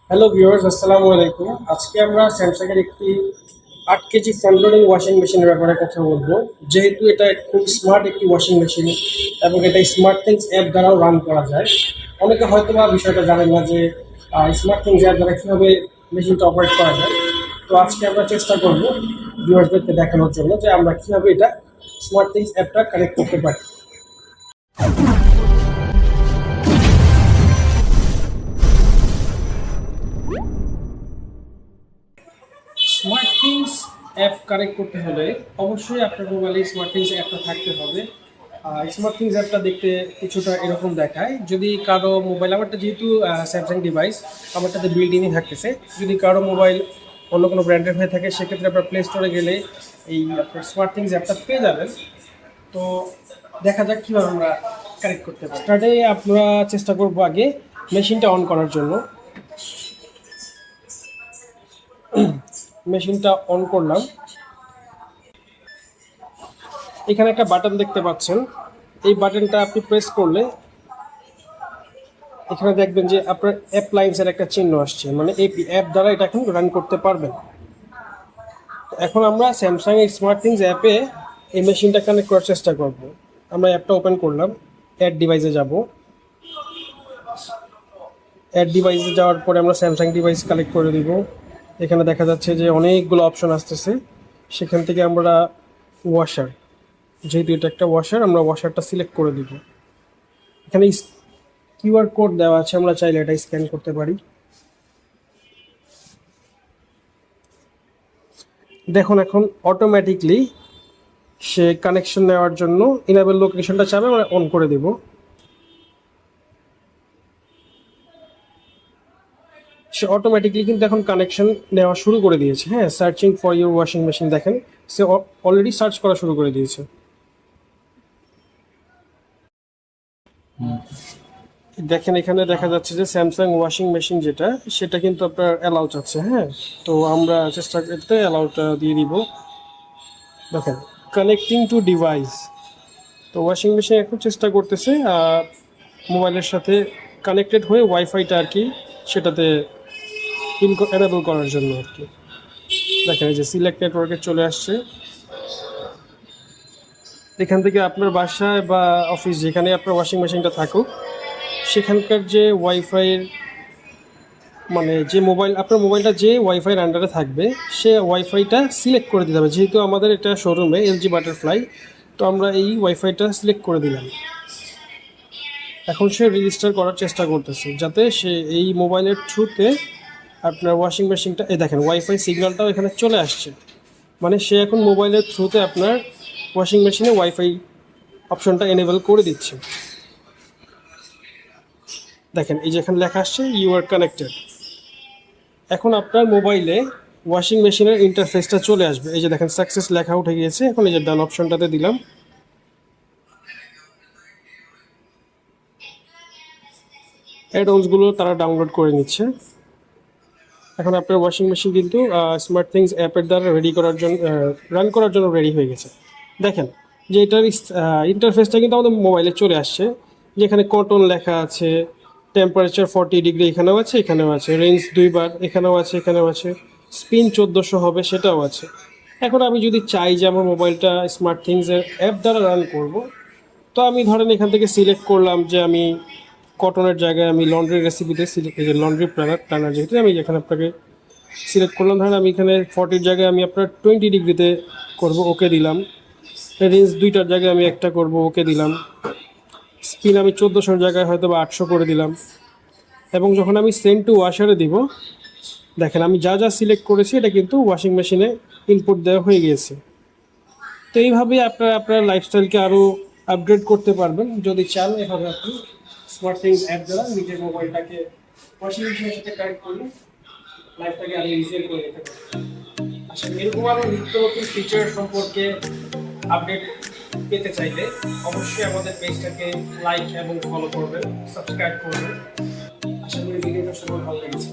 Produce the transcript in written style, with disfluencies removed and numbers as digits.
Hello viewers, আসসালামু আলাইকুম। আজকে আমরা স্যামসাং এর একটি 8 কেজি ফ্রন্ট লোডিং ওয়াশিং মেশিনের ব্যাপারে কথা বলবো। যেহেতু এটা খুব স্মার্ট একটি ওয়াশিং মেশিন এবং এটা স্মার্ট থিংস অ্যাপ দ্বারাও রান করা যায়। অনেকে হয়তো বা বিষয়টা জানেন না যে স্মার্ট থিংস অ্যাপ দ্বারা কীভাবে মেশিনটা অপারেট করা যায়। তো আজকে আমরা চেষ্টা করবো ভিউয়ার্সদেরকে দেখানোর জন্য যে আমরা কীভাবে এটা স্মার্ট থিংস অ্যাপটা কানেক্ট করতে পারি। স্মার্টথিংস অ্যাপ কানেক্ট করতে হলে অবশ্যই আপনার মোবাইলে স্মার্টথিংস অ্যাপটা থাকতে হবে। স্মার্টথিংস অ্যাপটা দেখতে কিছুটা এরকম দেখায়। যদি কারো মোবাইল, আমারটা যেহেতু স্যামসাং ডিভাইস, আমারটাতে বিল্ট ইনই থাকতেছে। যদি কারো মোবাইল অন্য কোনো ব্র্যান্ডের হয়ে থাকে, সেক্ষেত্রে আপনার প্লে স্টোরে গেলে এই আপনার স্মার্টথিংস অ্যাপটা পেয়ে যাবেন। তো দেখা যাক কীভাবে আমরা কানেক্ট করতে পারি। স্টার্টে আমরা চেষ্টা করবো আগে মেশিনটা অন করার জন্য। মেশিনটা অন করলাম। এখানে একটা বাটন দেখতে পাচ্ছেন। এই বাটনটা আপনি প্রেস করলে এখানে দেখবেন যে আপনার অ্যাপ্লায়েন্সের একটা চিহ্ন আসছে, মানে এই অ্যাপ দ্বারা এটা এখন রান করতে পারবেন। এখন আমরা স্যামসাং এর স্মার্টথিংস অ্যাপে এই মেশিনটা কানেক্ট করার চেষ্টা করব। আমরা অ্যাপটা ওপেন করলাম, অ্যাড ডিভাইসে যাব। অ্যাড ডিভাইসে যাওয়ার পরে আমরা স্যামসাং ডিভাইস কালেক্ট করে দিব। এখানে দেখা যাচ্ছে যে অনেকগুলো অপশন আসতেছে। সেখান থেকে আমরা ওয়াশার, যেহেতু এটা একটা ওয়াশার, আমরা ওয়াশারটা সিলেক্ট করে দিব। এখানে কিউআর কোড দেওয়া আছে, আমরা চাইলে এটা স্ক্যান করতে পারি। দেখুন এখন অটোমেটিকলি সে কানেকশন নেওয়ার জন্য ইনেবল লোকেশনটা চাবে, আমরা অন করে দেব। সে অটোমেটিকলি কিন্তু এখন কানেকশন নেওয়া শুরু করে দিয়েছে। হ্যাঁ, searching for your washing machine, দেখেন সে অলরেডি সার্চ করা শুরু করে দিয়েছে। দেখেন এখানে দেখা যাচ্ছে যে স্যামসাং ওয়াশিং মেশিন যেটা, সেটা কিন্তু আপনার অ্যালাউ চাচ্ছে। হ্যাঁ, তো আমরা চেষ্টা করতে অ্যালাউটা দিয়ে দিব। দেখেন কানেক্টিং টু ডিভাইস, তো ওয়াশিং মেশিন এখন চেষ্টা করতেছে মোবাইলের সাথে কানেক্টেড হয়ে ওয়াইফাইটা আর কি সেটাতে এনেবল করার জন্য আর কি। দেখেন এই যে সিলেক্ট নেটওয়ার্কে চলে আসছে। এখান থেকে আপনার বাসায় বা অফিস যেখানে আপনার ওয়াশিং মেশিনটা থাকুক, সেখানকার যে ওয়াইফাইয়ের, মানে যে মোবাইল, আপনার মোবাইলটা যে ওয়াইফাইয়ের আন্ডারে থাকবে, সে ওয়াইফাইটা সিলেক্ট করে দিতে হবে। যেহেতু আমাদের এটা শোরুমে এলজি বাটারফ্লাই, তো আমরা এই ওয়াইফাইটা সিলেক্ট করে দিলাম। এখন সে রেজিস্টার করার চেষ্টা করতেছে যাতে সে এই মোবাইলের থ্রুতে আপনার ওয়াশিং মেশিনটা, এই দেখেন ওয়াইফাই সিগন্যালটাও এখানে চলে আসছে, মানে সে এখন মোবাইলের থ্রুতে আপনার ওয়াশিং মেশিনে ওয়াইফাই অপশনটা এনেবল করে দিচ্ছে। দেখেন এই যে এখানে লেখা আসছে ইউ আর কানেক্টেড। এখন আপনার মোবাইলে ওয়াশিং মেশিনের ইন্টারফেসটা চলে আসবে। এই যে দেখেন সাকসেস লেখা উঠে গিয়েছে। এখন এই যে ডান অপশনটাতে দিলাম। অ্যাডঅনসগুলো তারা ডাউনলোড করে নিচ্ছে। এখন আপনার ওয়াশিং মেশিন কিন্তু স্মার্টথিংস অ্যাপের দ্বারা রেডি করার জন্য, রান করার জন্য রেডি হয়ে গেছে। দেখেন যে এটার ইন্টারফেসটা কিন্তু আমাদের মোবাইলে চলে আসছে, যেখানে কটন লেখা আছে, টেম্পারেচার 40 ডিগ্রি এখানেও আছে, এখানেও আছে, রেঞ্জ 2 বার এখানেও আছে, এখানেও আছে, স্পিন 1400 হবে সেটাও আছে। এখন আমি যদি চাই যে আমার মোবাইলটা স্মার্টথিংসের অ্যাপ দ্বারা রান করব, তো আমি ধরেন এখান থেকে সিলেক্ট করলাম যে আমি কটনের জায়গায় আমি লন্ড্রি রেসিপিতে সিলেক্ট, এই যে লন্ড্রি প্ল্যানার যেহেতু আমি এখানে আপনাকে সিলেক্ট করলাম, ধরেন আমি এখানে 40-র জায়গায় আমি আপনার 20 ডিগ্রিতে করব, ওকে দিলাম। রেঞ্জ 2টার জায়গায় আমি একটা করব, ওকে দিলাম। স্পিন আমি 1400-র জায়গায় হয়তো বা 800 করে দিলাম। এবং যখন আমি সেন্ড টু ওয়াশারে দিব, দেখেন আমি যা যা সিলেক্ট করেছি এটা কিন্তু ওয়াশিং মেশিনে ইনপুট দেওয়া হয়ে গিয়েছে। তো এইভাবেই আপনারা আপনার লাইফস্টাইলকে আরও আপগ্রেড করতে পারবেন যদি চান। এভাবে আপনি স্মার্টথিংস অ্যাপ দ্বারা নিজের মোবাইলটাকে ওয়াশিং মেশিনের সাথে কানেক্ট করলে লাইফটাকে আরও ইজিয়ার করে নিতে পারবেন। আসলে এরকম আরও নিত্য নতুন ফিচার সম্পর্কে আপডেট পেতে চাইলে অবশ্যই আমাদের পেজটাকে লাইক এবং ফলো করবেন, সাবস্ক্রাইব করবেন। আশা করি ভিডিওটা সবার ভালো লেগেছে।